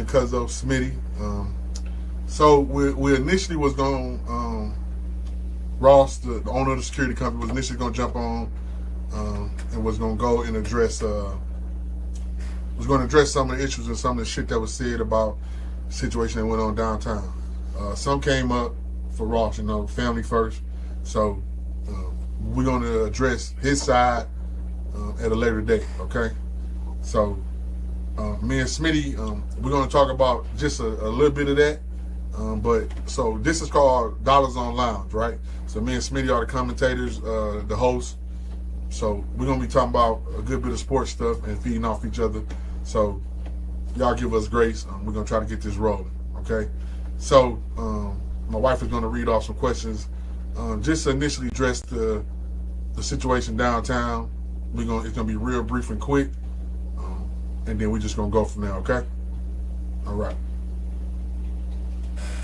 and Cuzzo Smitty. So we initially was going Ross, the owner of the security company, was initially going to jump on and was going to go and address some of the issues and some of the shit that was said about the situation that went on downtown. Some came up for Ross, family first. So we're going to address his side at a later date, okay? So me and Smitty, we're going to talk about just a little bit of that. So this is called DollaZone Lounge, right? So me and Smitty are the commentators, the hosts. So we're going to be talking about a good bit of sports stuff and feeding off each other. So y'all give us grace. We're going to try to get this rolling, okay? So my wife is going to read off some questions. Just to initially address the situation downtown. It's going to be real brief and quick. And then we're just going to go from there, okay? All right.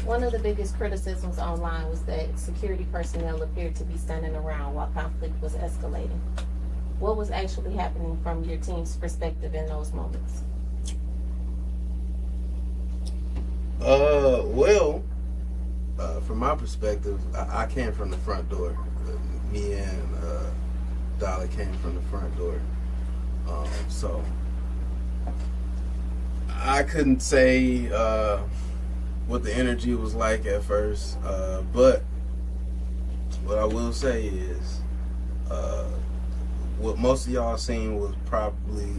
One of the biggest criticisms online was that security personnel appeared to be standing around while conflict was escalating. What was actually happening from your team's perspective in those moments? From my perspective, I came from the front door. Me and Dollar came from the front door. So I couldn't say what the energy was like at first, but what I will say is what most of y'all seen was probably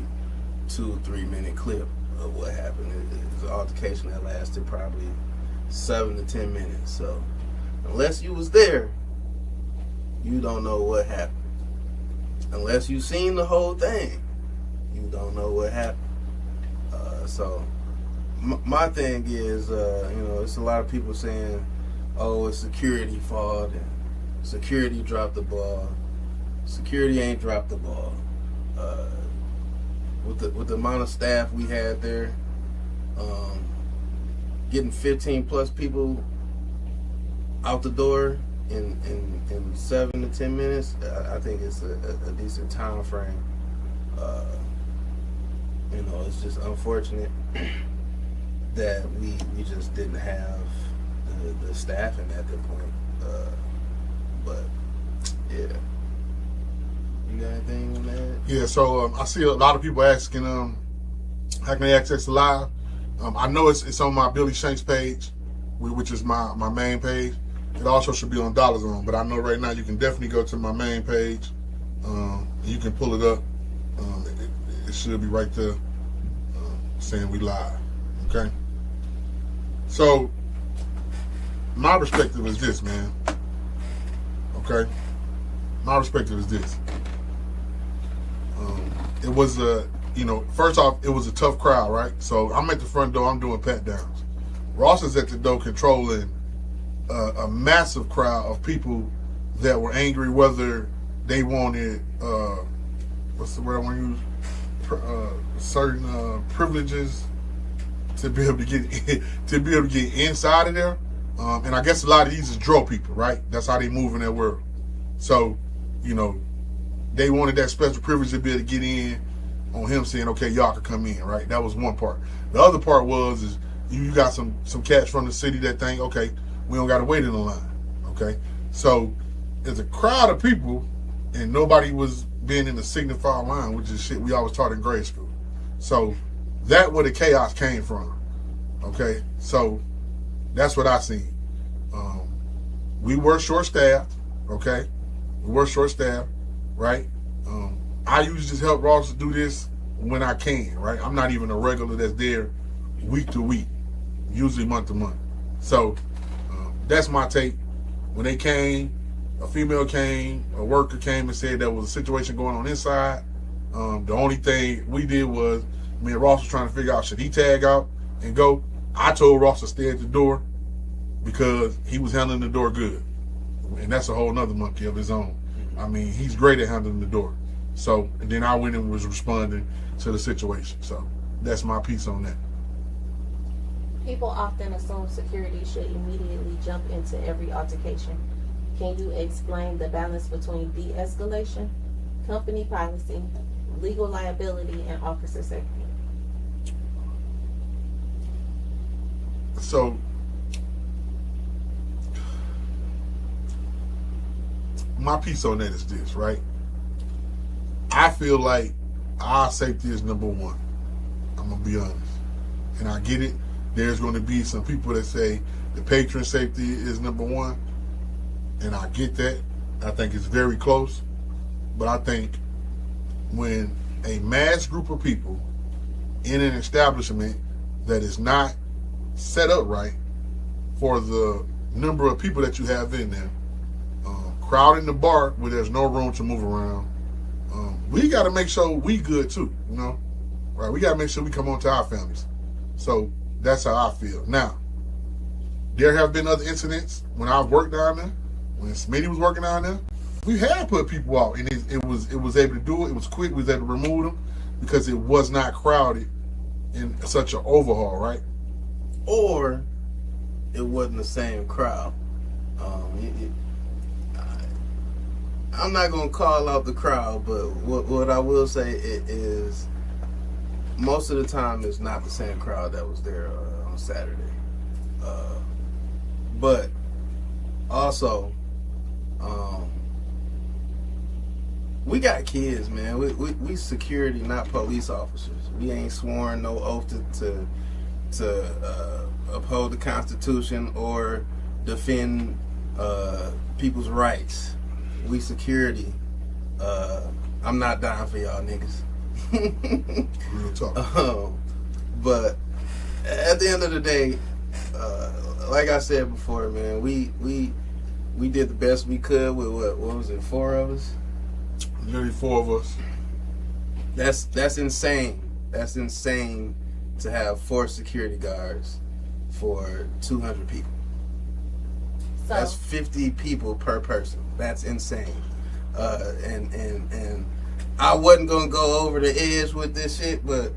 2-3 minute clip of what happened. It was an altercation that lasted probably 7 to 10 minutes. So unless you was there, you don't know what happened. Unless you seen the whole thing, you don't know what happened. So my thing is, it's a lot of people saying, oh, it's security fault and security dropped the ball. Security ain't dropped the ball. With the amount of staff we had there, getting 15 plus people out the door in 7 to 10 minutes, I think it's a decent time frame. It's just unfortunate that we just didn't have the staffing at that point. But yeah. You got anything on that? Yeah, so I see a lot of people asking how can they access the live? I know it's on my Billy Shanks page, which is my main page. It also should be on DollaZone, but I know right now you can definitely go to my main page. You can pull it up. It should be right there saying we live. Okay? So, my perspective is this, man. Okay? My perspective is this. It was first off, it was a tough crowd, right? So I'm at the front door, I'm doing pat downs. Ross is at the door controlling a massive crowd of people that were angry, whether they wanted, what's the word I want to use? Certain privileges to be able to get inside of there. And I guess a lot of these is drug people, right? That's how they move in that world. So, they wanted that special privilege to be able to get in on him saying, okay, y'all can come in, right? That was one part. The other part is you got some cats from the city that think, okay, we don't got to wait in the line, okay? So there's a crowd of people and nobody was being in the signified line, which is shit we always taught in grade school. So that's where the chaos came from, okay? So that's what I seen. We were short-staffed, okay? We were short-staffed, right? I usually just help Ross do this when I can, right? I'm not even a regular that's there week to week, usually month to month. So that's my take. When they came, a female came, a worker came and said there was a situation going on inside. The only thing we did was, me and Ross was trying to figure out, should he tag out and go? I told Ross to stay at the door because he was handling the door good. And that's a whole nother monkey of his own. I mean, he's great at handling the door. So, and then I went and was responding to the situation. So that's my piece on that. People often assume security should immediately jump into every altercation. Can you explain the balance between de-escalation, company policy, legal liability, and officer safety? So my piece on that is this, right? I feel like our safety is number one. I'm gonna be honest, and I get it. There's going to be some people that say the patron safety is number one, and I get that. I think it's very close, but I think when a mass group of people in an establishment that is not set up right for the number of people that you have in there, crowding the bar where there's no room to move around, we got to make sure we good too, you know? Right? We got to make sure we come on to our families. So that's how I feel. Now, there have been other incidents when I've worked down there, when Smitty was working down there. We had put people out, and it was able to do it. It was quick. We was able to remove them because it was not crowded in such an overhaul, right? Or it wasn't the same crowd. I'm not gonna call out the crowd, but what I will say is most of the time it's not the same crowd that was there on Saturday. But also, we got kids, man. We security, not police officers. We ain't sworn no oath to uphold the Constitution or defend people's rights. We security. I'm not dying for y'all niggas. Real talk. But at the end of the day, like I said before, man, we did the best we could with what was it, 4 of us? Nearly 4 of us. That's insane. That's insane to have 4 security guards for 200 people. So That's 50 people per person. That's insane. And I wasn't gonna go over the edge with this shit, but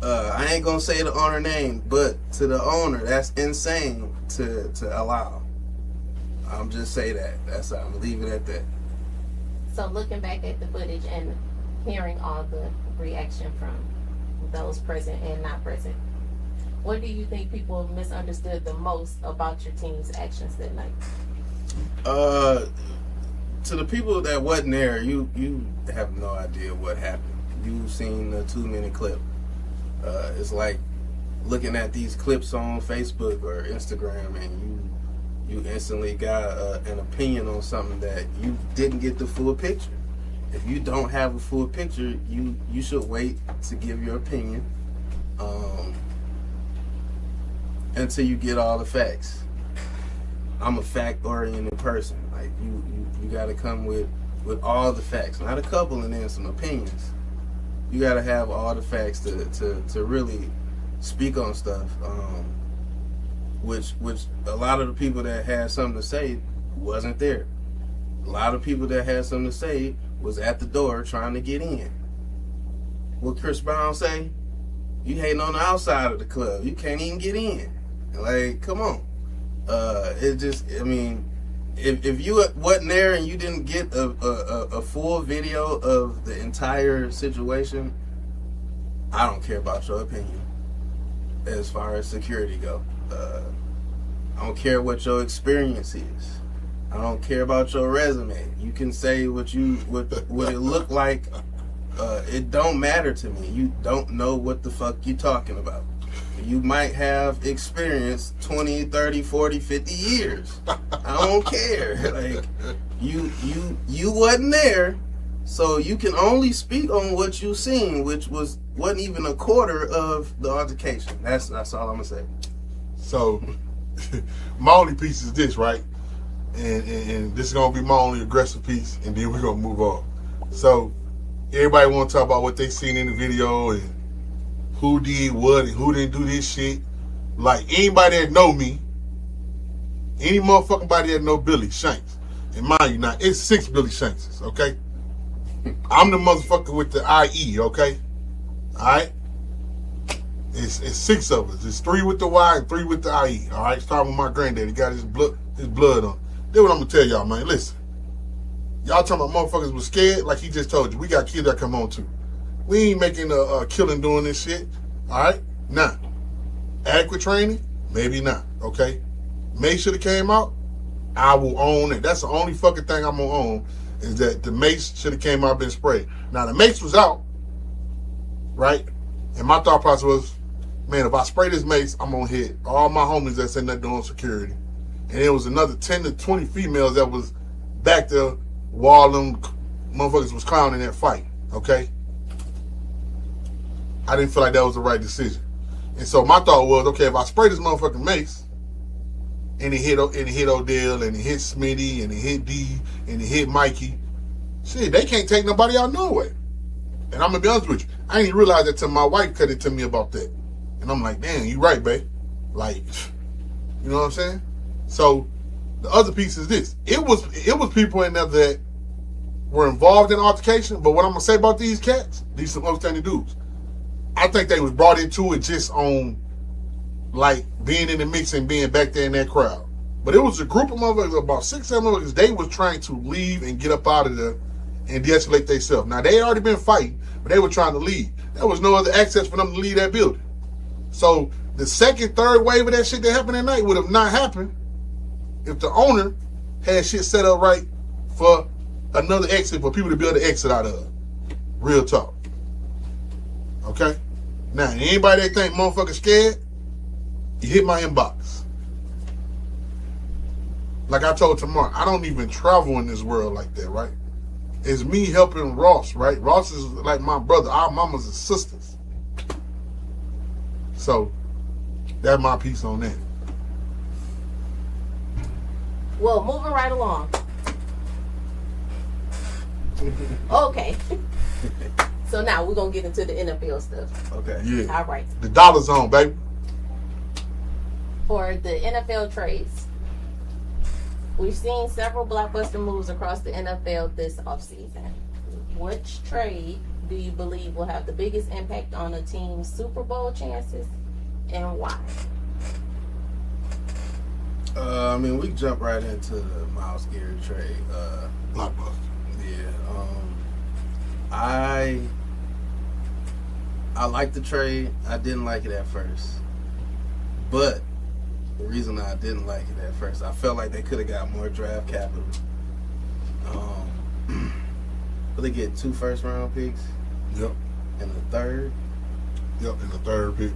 I ain't gonna say the owner name, but to the owner, that's insane to allow. I'm just say that. I'm gonna leave it at that. So looking back at the footage and hearing all the reaction from those present and not present, what do you think people misunderstood the most about your team's actions that night? To the people that wasn't there, you have no idea what happened. You've seen the 2-minute clip. It's like looking at these clips on Facebook or Instagram, and you instantly got an opinion on something that you didn't get the full picture. If you don't have a full picture, you should wait to give your opinion until you get all the facts. I'm a fact-oriented person. Like you got to come with all the facts, not a couple and then some opinions. You got to have all the facts to really speak on stuff. Which a lot of the people that had something to say wasn't there. A lot of people that had something to say was at the door trying to get in. What Chris Brown say? You hating on the outside of the club. You can't even get in. Like, come on. It just, I mean, if you wasn't there and you didn't get a full video of the entire situation, I don't care about your opinion as far as security go. I don't care what your experience is. I don't care about your resume. You can say what it looked like. It don't matter to me. You don't know what the fuck you talking about. You might have experience 20, 30, 40, 50 years. I don't care. Like you wasn't there, so you can only speak on what you seen, which wasn't even a quarter of the altercation. That's all I'm gonna say. So my only piece is this, right? And this is gonna be my only aggressive piece, and then we're gonna move on. So everybody wanna talk about what they seen in the video and who did what and who didn't do this shit. Like anybody that know me, any motherfucking body that know Billy Shanks, and mind you, now it's 6 Billy Shankses, okay? I'm the motherfucker with the IE, okay? Alright? It's 6 of us. It's 3 with the Y and 3 with the IE. Alright, starting with my granddaddy. He got his blood on. Then what I'm gonna tell y'all, man. Listen. Y'all talking about motherfuckers was scared, like he just told you. We got kids that come on too. We ain't making a killing doing this shit. Alright? Now, adequate training, Maybe not. Okay, Mace should have came out. I will own it. That's the only fucking thing I'm gonna own is that the Mace should have came out and been sprayed. Now the Mace was out, right? And my thought process was, man, if I spray this Mace, I'm gonna hit all my homies that's in that doing security. And there was another 10 to 20 females that was back there while them motherfuckers was clowning that fight. Okay? I didn't feel like that was the right decision. And so my thought was, okay, if I spray this motherfucking Mace, and it hit Odell, and it hit Smitty, and it hit D, and it hit Mikey, shit, they can't take nobody out no way. And I'm gonna be honest with you, I didn't realize that till my wife cut it to me about that. And I'm like, damn, you right, babe. Like, you know what I'm saying? So the other piece is this. It was people in there that were involved in altercation, but what I'm gonna say about these cats, these some outstanding dudes, I think they was brought into it just on like being in the mix and being back there in that crowd. But it was a group of motherfuckers, about 6-7 motherfuckers, they was trying to leave and get up out of there and de-escalate themselves. Now they had already been fighting, but they were trying to leave. There was no other access for them to leave that building. So the second, third wave of that shit that happened that night would have not happened if the owner had shit set up right for another exit for people to be able to exit out of. Real talk. Okay? Now, anybody that think motherfuckers scared, you hit my inbox. Like I told Tamar, I don't even travel in this world like that, right? It's me helping Ross, right? Ross is like my brother. Our mamas are sisters. So, that's my piece on that. Well, moving right along. Okay. So now we're going to get into the NFL stuff. Okay. Yeah. All right. The DollaZone, baby. For the NFL trades, we've seen several blockbuster moves across the NFL this offseason. Which trade do you believe will have the biggest impact on a team's Super Bowl chances, and why? I mean, we jump right into the Myles Garrett trade. Blockbuster. Yeah. I like the trade. I didn't like it at first, but the reason I didn't like it at first, I felt like they could have got more draft capital. But they get 2 first-round picks. Yep. And the third. Yep, and the third pick.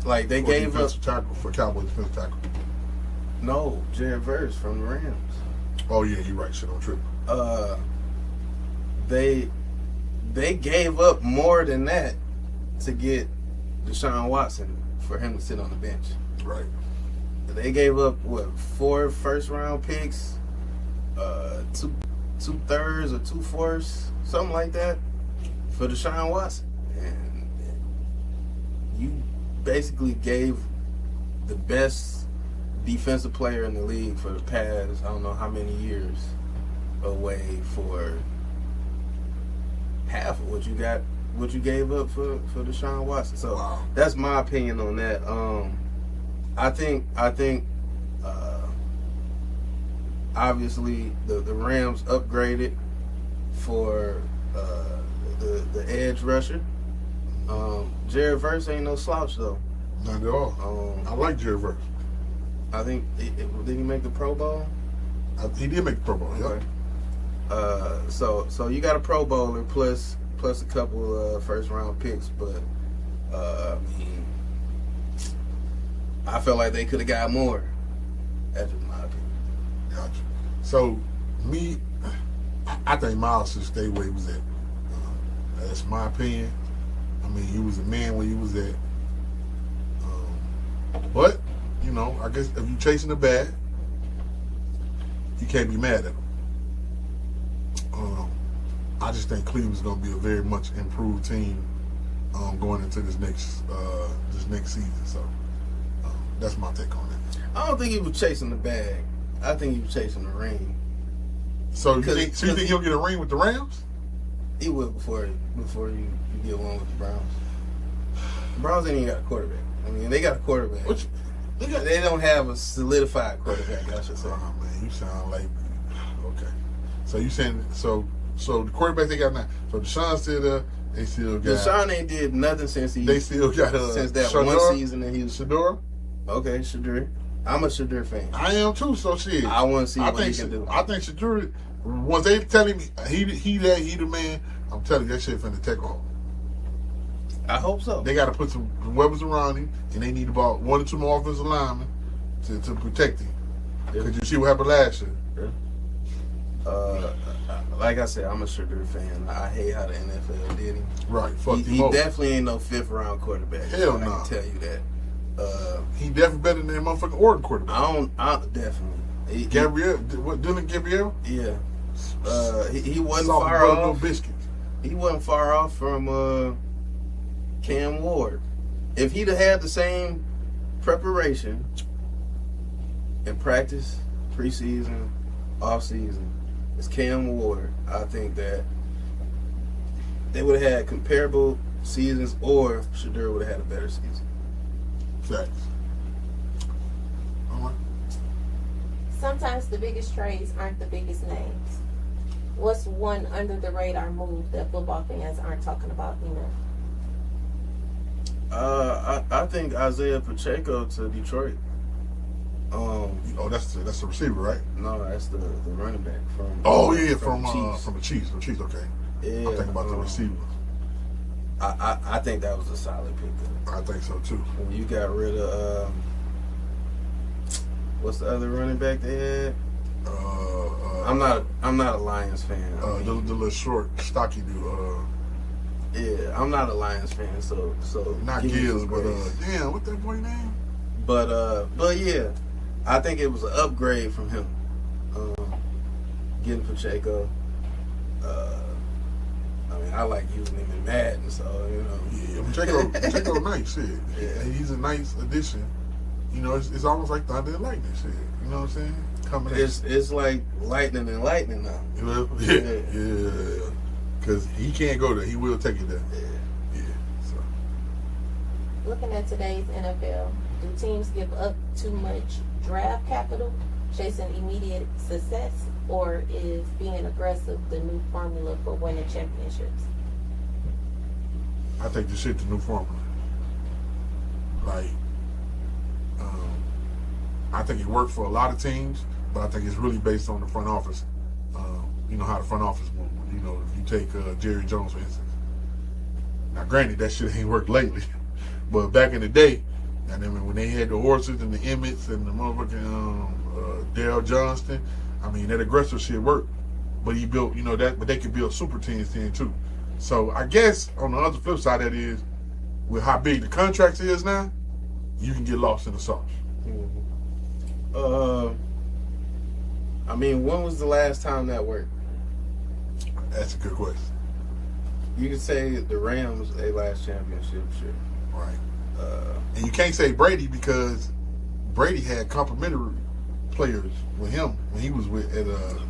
Like they For gave up. defensive tackle, for Cowboys defensive tackle. No, Jared Verse from the Rams. Oh yeah, you're right. Shit, I'm tripping. They gave up more than that to get Deshaun Watson for him to sit on the bench. Right. They gave up 4 first-round picks, 2/3 or 2/4, something like that, for Deshaun Watson, and you basically gave the best defensive player in the league for the past I don't know how many years away for half of what you gave up for Deshaun Watson. So wow. That's my opinion on that. I think obviously the Rams upgraded for the edge rusher. Jared Verse ain't no slouch though. Not at all. I like Jared Verse. I think did he make the Pro Bowl? He did make the Pro Bowl. Okay. Yep. So you got a Pro Bowler plus a couple first round picks, but I mean, I felt like they could have got more. That's just my opinion. Gotcha. So I think Miles should stay where he was at. That's my opinion. I mean, he was a man where he was at. But you know, I guess if you're chasing the bag, you can't be mad at him. I just think Cleveland's going to be a very much improved team going into this next season. So that's my take on it. I don't think he was chasing the bag. I think he was chasing the ring. So you think he'll get a ring with the Rams? He will before you get one with the Browns. The Browns ain't even got a quarterback. I mean, they got a quarterback. They don't have a solidified quarterback, I should say. Oh man, you sound like okay. So you saying so the quarterback they got now? So Deshaun's still there. They still got Deshaun ain't did nothing since they still got since that Shador, one season that he was. Shador. Okay, Shadur. I'm a Shadur fan. I am too. So shit. I want to see I what he think can do. I think Shadur. Once they tell him he the man, I'm telling you that shit finna take off. I hope so. They got to put some weapons around him, and they need about 1 or 2 more offensive linemen to protect him. Because you see what happened last year. Like I said, I'm a Shadur fan. I hate how the NFL did him. Right, fuck him He over. definitely ain't no 5th round quarterback. Hell no. I can tell you that. He definitely better than that motherfucking Oregon quarterback. I definitely. Gabrielle, what, Dylan Gabrielle? Yeah. He wasn't Soft far butter, no off. biscuits. He wasn't far off from Cam Ward. If he'd have had the same preparation in practice, preseason, offseason as Cam Ward, I think that they would have had comparable seasons, or Shadur would have had a better season. Facts. All right. Sometimes the biggest trades aren't the biggest names. What's one under the radar move that football fans aren't talking about enough? I think Isaiah Pacheco to Detroit. Oh, that's the receiver, right? No, that's the running back from. Oh yeah, from from the Chiefs. The Chiefs, okay. Yeah, I'm thinking about the receiver. I think that was a solid pick. I think so too. When you got rid of what's the other running back they had? I'm not a Lions fan. The little short, stocky dude. Yeah, I'm not a Lions fan, so Not give me Gibbs, some but grace. damn, what that boy name? But yeah, I think it was an upgrade from him. Getting Pacheco. I mean, I like using him in Madden, so you know. Yeah, Pacheco nice shit. Yeah. He's a nice addition. You know, it's almost like thunder and lightning shit. You know what I'm saying? Coming in. It's like lightning and lightning now. Yeah. Because he can't go there. He will take it there. Yeah. So. Looking at today's NFL, do teams give up too much draft capital, chasing immediate success, or is being aggressive the new formula for winning championships? I think this shit the new formula. Like, I think it works for a lot of teams, but I think it's really based on the front office. You know how the front office moves. You know, if you take Jerry Jones, for instance. Now, granted, that shit ain't worked lately. But back in the day, and then when they had the horses and the Emmets and the motherfucking Dale Johnston, I mean, that aggressive shit worked. But he built, you know, that, but they could build super teams then too. So I guess on the other flip side, that is, with how big the contract is now, you can get lost in the sauce. I mean, when was the last time that worked? That's a good question. You could say the Rams, they last championship, shit. Right. And you can't say Brady because Brady had complimentary players with him when he was with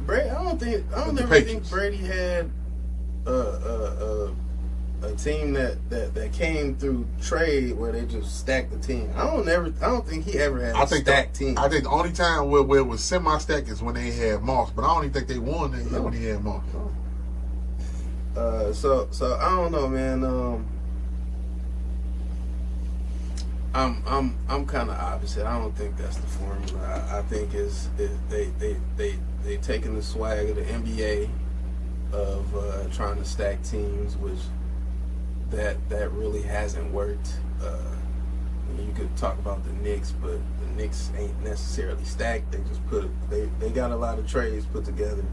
Brady. I don't ever think Patriots. Brady had a team that came through trade where they just stacked the team. I don't think he ever had a stacked team. I think the only time where it was semi-stacked is when they had Moss, but I don't even think they won that year when he had Moss. So I don't know, man. I'm kind of opposite. I don't think that's the formula. I think they taking the swag of the NBA of trying to stack teams, which that really hasn't worked. You could talk about the Knicks, but the Knicks ain't necessarily stacked. They just they got a lot of trades put together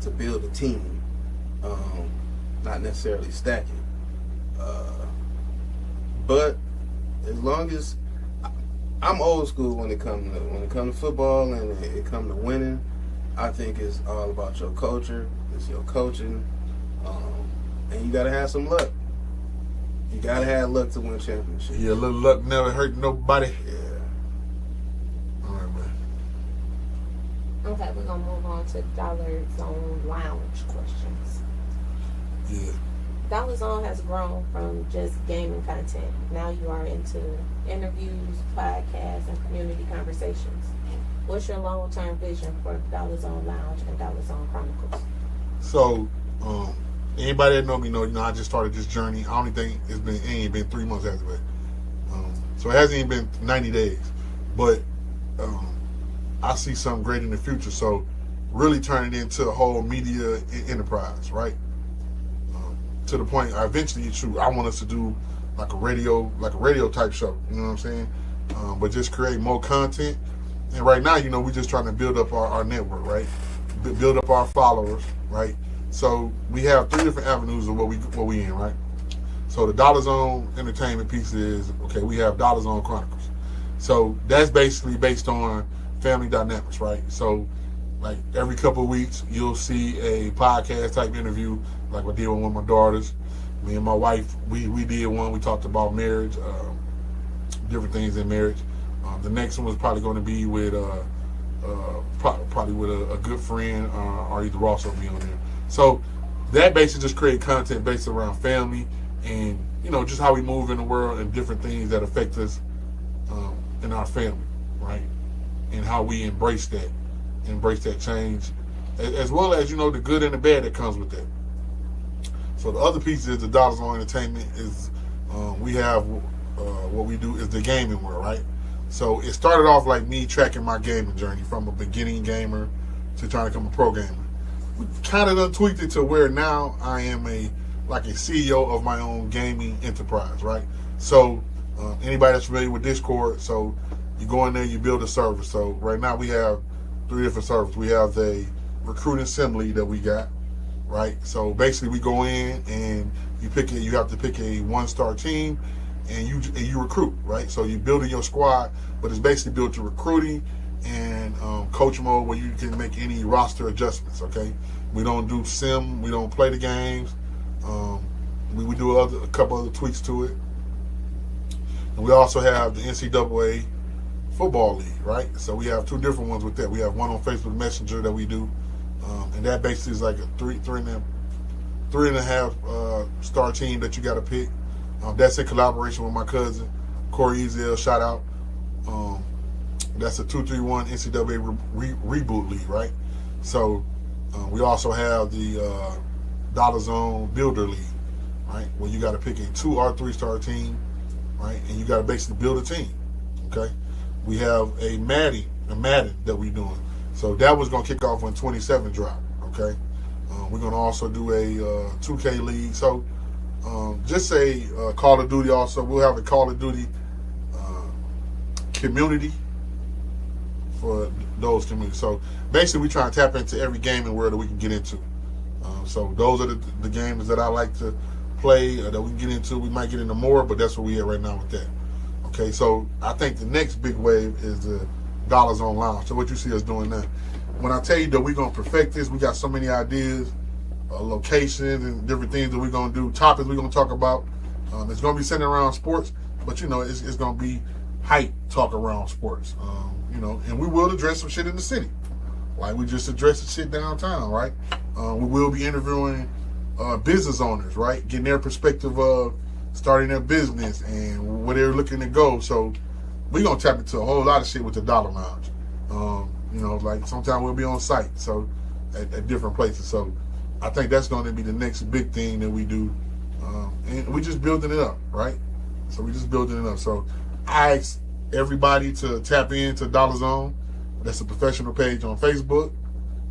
to build a team, not necessarily stacking. But as long as I'm old school when it comes to football and it comes to winning, I think it's all about your culture, it's your coaching, and you gotta have some luck. You gotta have luck to win championships. Yeah, a little luck never hurt nobody. Yeah. All right, man. Okay, we're gonna move on to DollaZone Lounge questions. Yeah. DollaZone has grown from just gaming content. Now you are into interviews, podcasts, and community conversations. What's your long-term vision for DollaZone Lounge and DollaZone Chronicles? So, anybody that know me know, I just started this journey. I only think it ain't been 3 months after that. So it hasn't even been 90 days. but I see something great in the future. So really turn it into a whole media enterprise, right? To the point, eventually, I want us to do like a radio type show. You know what I'm saying? But just create more content. And right now, we're just trying to build up our network, right? Build up our followers, right? So we have 3 different avenues of what we in, right? So the DollaZone entertainment piece is, okay, we have DollaZone Chronicles. So that's basically based on family dynamics, right? So like every couple of weeks, you'll see a podcast type interview, like I did with one of my daughters. Me and my wife, we did one. We talked about marriage, different things in marriage. The next one was probably going to be with probably with a good friend, or either Ross will be on there. So that basically just create content based around family and just how we move in the world and different things that affect us in our family, right? And how we embrace that change, as well as the good and the bad that comes with that. So the other piece is the DollaZone Entertainment is we have what we do is the gaming world, right? So it started off like me tracking my gaming journey from a beginning gamer to trying to become a pro gamer. We kind of done tweaked it to where now I am a CEO of my own gaming enterprise, right? So anybody that's familiar with Discord, so you go in there, you build a server. So right now we have 3 different servers. We have the recruiting assembly that we got, right? So basically we go in and you have to pick a 1-star team and you recruit, right? So you're building your squad, but it's basically built to recruiting and coach mode where you can make any roster adjustments, okay? We don't do sim, we don't play the games. We do a couple other tweaks to it. And we also have the NCAA Football League, right? So we have 2 different ones with that. We have one on Facebook Messenger that we do, and that basically is like a three and a half star team that you got to pick. That's in collaboration with my cousin Corey Ezel. Shout out. That's a 2-3-1 NCAA reboot league, right? So we also have the DollaZone Builder League, right? Where you got to pick a 2 or 3-star team, right? And you got to basically build a team, okay? We have a Madden that we're doing. So that was going to kick off when 27 dropped, okay? We're going to also do a 2K league. So just say Call of Duty also. We'll have a Call of Duty community for those communities. So basically we try to tap into every gaming world that we can get into. So those are the games that I like to play that we can get into. We might get into more, but that's where we at right now with that. Okay, so I think the next big wave is the DollaZone Lounge. So what you see us doing now. When I tell you that we're going to perfect this, we got so many ideas, locations, and different things that we're going to do, topics we're going to talk about. It's going to be centered around sports, but it's going to be hype talk around sports. And we will address some shit in the city. Like we just addressed the shit downtown, right? We will be interviewing business owners, right? Getting their perspective of starting their business and where they're looking to go. So we're going to tap into a whole lot of shit with the Dollar Lounge. Like sometimes we'll be on site, so at different places. So I think that's going to be the next big thing that we do. And we're just building it up, right? So we're just building it up. So I ask everybody to tap into DollaZone. That's a professional page on Facebook.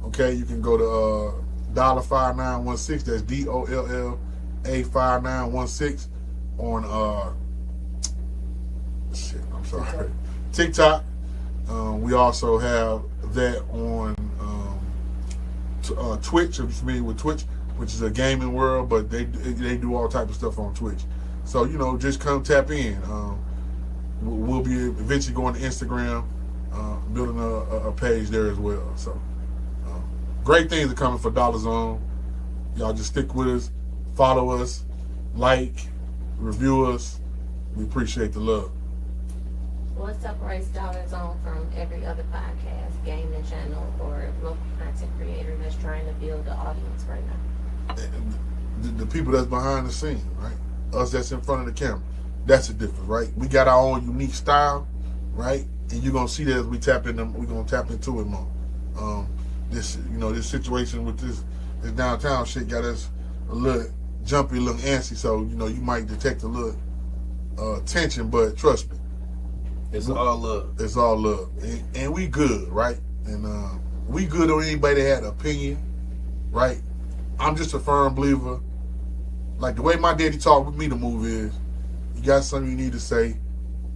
Okay, you can go to $5916. That's DOLLA5916 on TikTok. We also have that on Twitch. If you're familiar with Twitch, which is a gaming world, but they do all type of stuff on Twitch. So just come tap in. We'll be eventually going to Instagram, building a page there as well. So great things are coming for DollaZone. Y'all just stick with us, follow us, like, review us. We appreciate the love. What separates DollaZone from every other podcast, gaming channel, or local content creator that's trying to build the audience right now? The people that's behind the scene, right? Us that's in front of the camera. That's the difference, right? We got our own unique style, right? And you're gonna see that as we tap in them. We're gonna tap into it more. This situation with this downtown shit got us a little jumpy, a little antsy. So you might detect a little tension, but trust me, It's all love. It's all love. And we good, right? And we good on anybody that had an opinion, right? I'm just a firm believer. Like the way my daddy taught with me to move is, you got something you need to say,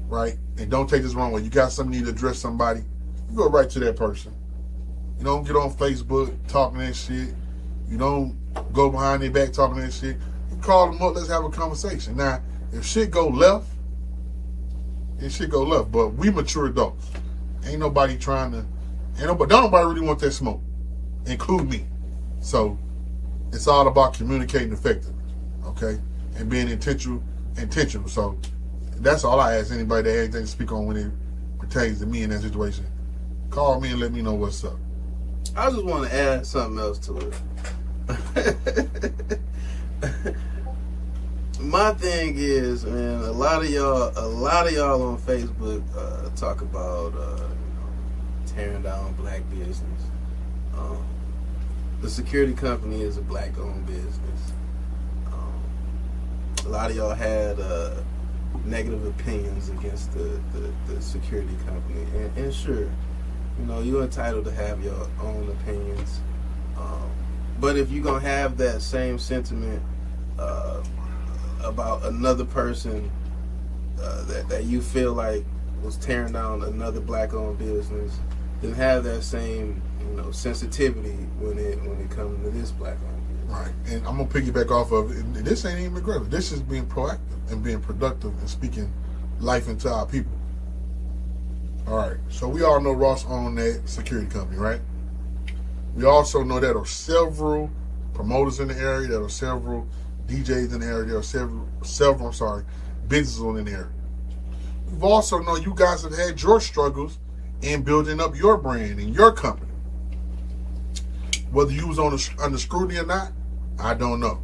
right? And don't take this wrong way. You got something you need to address somebody, you go right to that person. You don't get on Facebook talking that shit. You don't go behind their back talking that shit. You call them up, let's have a conversation. Now, if shit go left, it shit go left. But we mature adults. Ain't nobody trying to, don't nobody really want that smoke, include me. So it's all about communicating effectively, okay? And being intentional. So that's all I ask anybody that has anything to speak on when it pertains to me in that situation. Call me and let me know what's up. I just want to add something else to it. My thing is, man, a lot of y'all on Facebook talk about tearing down black business. The security company is a black-owned business. A lot of y'all had negative opinions against the security company, and sure, you're entitled to have your own opinions. But if you're gonna have that same sentiment about another person that you feel like was tearing down another black-owned business, then have that same sensitivity when it comes to this black-owned business. Right, and I'm gonna piggyback off of it. And this ain't even aggressive. This is being proactive and being productive and speaking life into our people. All right, so we all know Ross owned that security company, right? We also know there are several promoters in the area. There are several DJs in the area. There are several businesses in the area. We've also known you guys have had your struggles in building up your brand and your company. Whether you was under scrutiny or not, I don't know.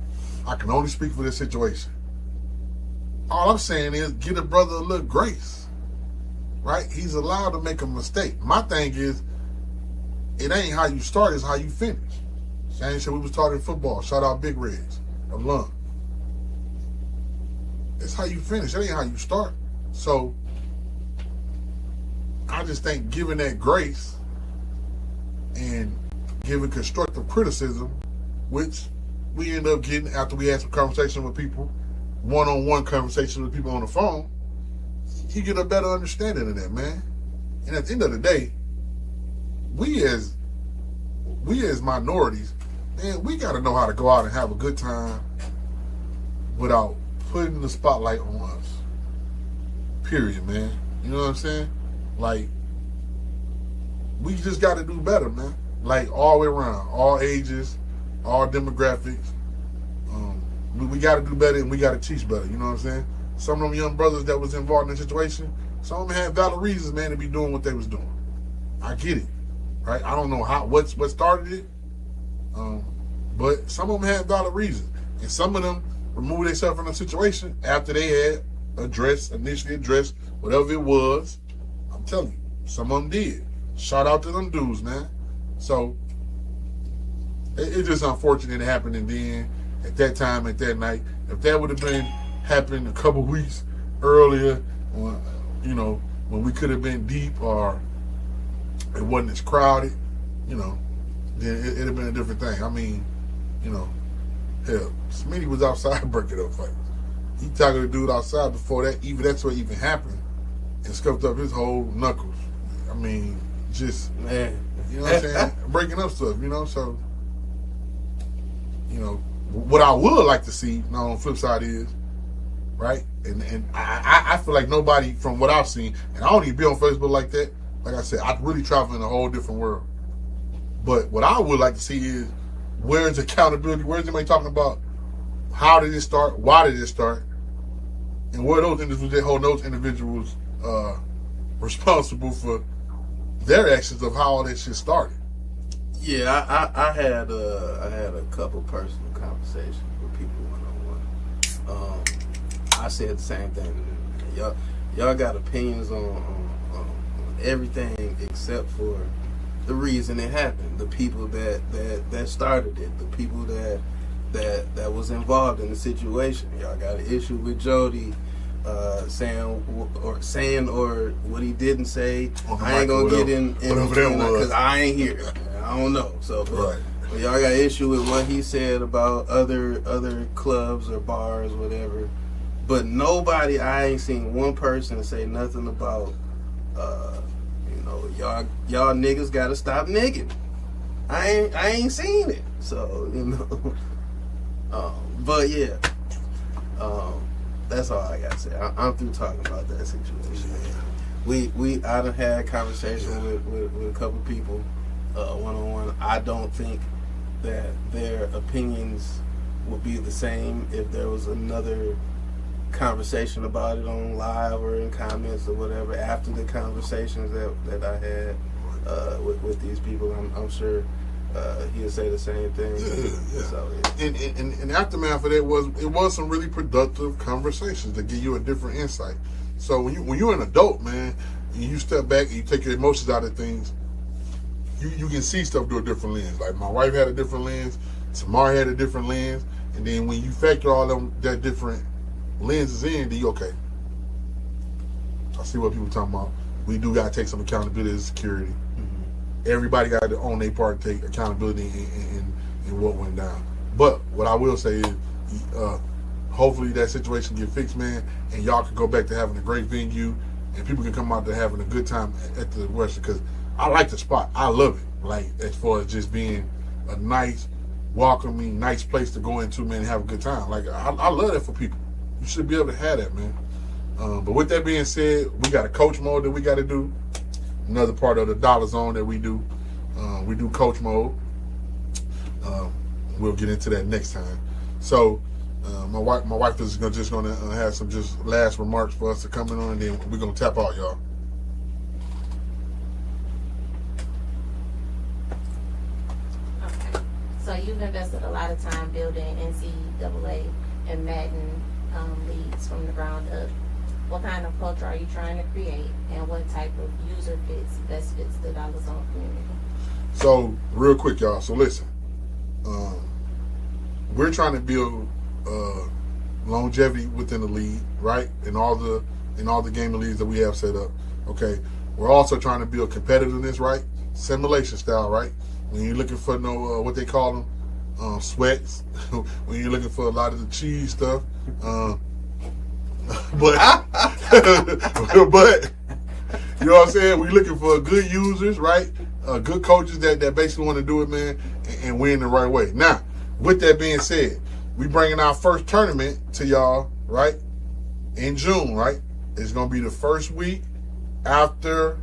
I can only speak for this situation. All I'm saying is give a brother a little grace, right? He's allowed to make a mistake. My thing is, it ain't how you start, it's how you finish. Same shit we was talking football. Shout out Big Reds of Lund. It's how you finish. It ain't how you start. So I just think giving that grace and giving constructive criticism, which we end up getting after we had some conversation with people, one-on-one conversation with people on the phone, you get a better understanding of that, man. And at the end of the day, we as minorities, man, we got to know how to go out and have a good time without putting the spotlight on us. Period, man. You know what I'm saying? Like, we just got to do better, man. Like, all the way around, all ages, all demographics. We got to do better and we got to teach better. You know what I'm saying? Some of them young brothers that was involved in the situation, some of them had valid reasons, man, to be doing what they was doing. I get it, right? I don't know what started it, but some of them had valid reasons, and some of them removed themselves from the situation after they had initially addressed whatever it was. I'm telling you, some of them did. Shout out to them dudes, man. So it's just unfortunate it happened, and then at that time, at that night, if that would have been happening a couple weeks earlier, or, when we could have been deep or it wasn't as crowded, then it'd have been a different thing. I mean, hell, Smitty was outside breaking up fights. He tackled the dude outside before that, that's what even happened, and scuffed up his whole knuckles. I mean, just, man, you know what I'm saying? Breaking up stuff, so, what I would like to see, now on the flip side is, right, and I feel like nobody, from what I've seen, and I don't even be on Facebook like that, like I said, I really travel in a whole different world. But what I would like to see is, where's accountability? Where's anybody talking about how did it start? Why did it start? And where those individuals that hold those individuals responsible for their actions of how all that shit started? Yeah, I had a couple personal conversations with people one-on-one. I said the same thing. Y'all got opinions on everything except for the reason it happened. The people that started it. The people that was involved in the situation. Y'all got an issue with Jody saying or what he didn't say. On the I ain't mic or gonna get whatever. in Whatever that was. because I ain't here. I don't know. So, Right. but y'all got issue with what he said about other clubs or bars, whatever. But nobody, I ain't seen one person say nothing about, y'all niggas gotta stop nigging. I ain't seen it. So, but yeah, that's all I gotta say. I'm through talking about that situation. I done had conversation with a couple people, one-on-one. I don't think that their opinions would be the same if there was another conversation about it on live or in comments or whatever after the conversations that I had with these people. I'm sure he'll say the same thing. Yeah. So, yeah. And aftermath of that was some really productive conversations that give you a different insight. So when you're an adult, man, and you step back and you take your emotions out of things, you can see stuff through a different lens. Like my wife had a different lens, Tamar had a different lens, and then when you factor all them that different lenses in, then you okay. I see what people talking about. We do gotta take some accountability as security. Mm-hmm. Everybody got to own their part, take accountability in what went down. But what I will say is, hopefully that situation get fixed, man, and y'all can go back to having a great venue, and people can come out to having a good time at the Western, because I like the spot. I love it. Like, as far as just being a nice, welcoming, nice place to go into, man, and have a good time. Like, I love that for people. You should be able to have that, man. But with that being said, we got a coach mode that we got to do. Another part of the DollaZone that we do. We do coach mode. We'll get into that next time. So, my wife is just gonna have some just last remarks for us to come in on, and then we're gonna tap out, y'all. Okay. So you've invested a lot of time building NCAA and Madden leagues from the ground up. What kind of culture are you trying to create, and what type of user best fits the DollaZone community? So, real quick, y'all. So listen, we're trying to build longevity within the league, right? In all the gaming leagues that we have set up. Okay. We're also trying to build competitiveness, right? Simulation style, right? When you're looking for what they call them, sweats. When you're looking for a lot of the cheese stuff. But you know what I'm saying? We're looking for good users, right? Good coaches that basically want to do it, man, and win the right way. Now, with that being said, we bringing our first tournament to y'all, right? In June, right? It's gonna be the first week after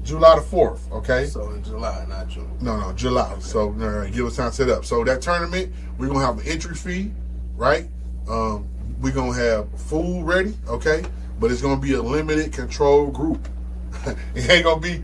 July the 4th, okay? So in July, not June. No, July. Okay. So give us time to set up. So that tournament, we're gonna have an entry fee, right? We're gonna have food ready, okay? But it's gonna be a limited control group. It ain't gonna be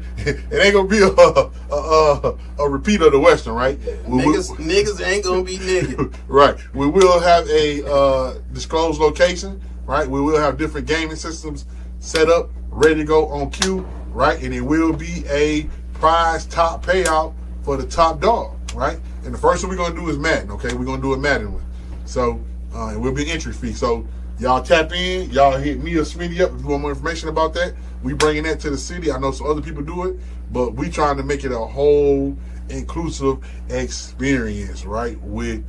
a repeat of the Western, right? Yeah. Niggas ain't gonna be niggas. Right. We will have a disclosed location, right? We will have different gaming systems set up, ready to go on cue, right? And it will be a prize top payout for the top dog, right? And the first one we're gonna do is Madden, okay? We're gonna do a Madden one. So it will be an entry fee. So y'all tap in, y'all hit me or Smitty up if you want more information about that. We bringing that to the city. I know some other people do it, but we trying to make it a whole inclusive experience, right? With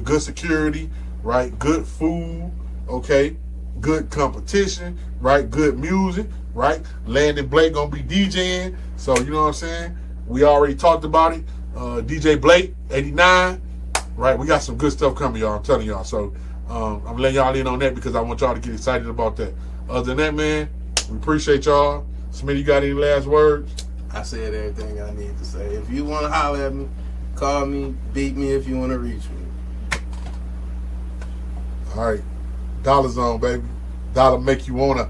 good security, right? Good food, okay? Good competition, right? Good music, right? Landon Blake gonna be DJing, so you know what I'm saying? We already talked about it. DJ Blake, 89, right? We got some good stuff coming, y'all. I'm telling y'all. So I'm letting y'all in on that because I want y'all to get excited about that. Other than that, man, we appreciate y'all. Smitty, you got any last words? I said everything I need to say. If you want to holler at me, call me, beat me if you want to reach me. All right. DollaZone, baby. Dollar make you wanna